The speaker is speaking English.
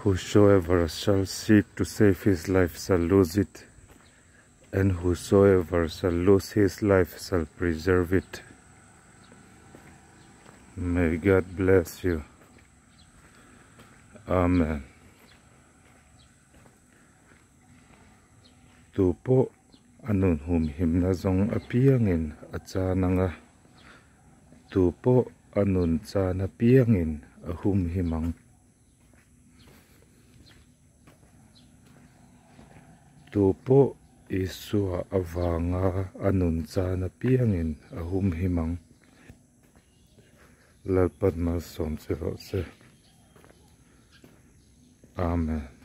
Whosoever shall seek to save his life shall lose it, and whosoever shall lose his life shall preserve it. May God bless you. Amen. Tupo anun humhim na zong apiangin at sana nga. Tupo anun sana piangin ahumhimang. Tupo iswa avanga anun sana piangin ahumhimang. Lalpad masom se. Amen.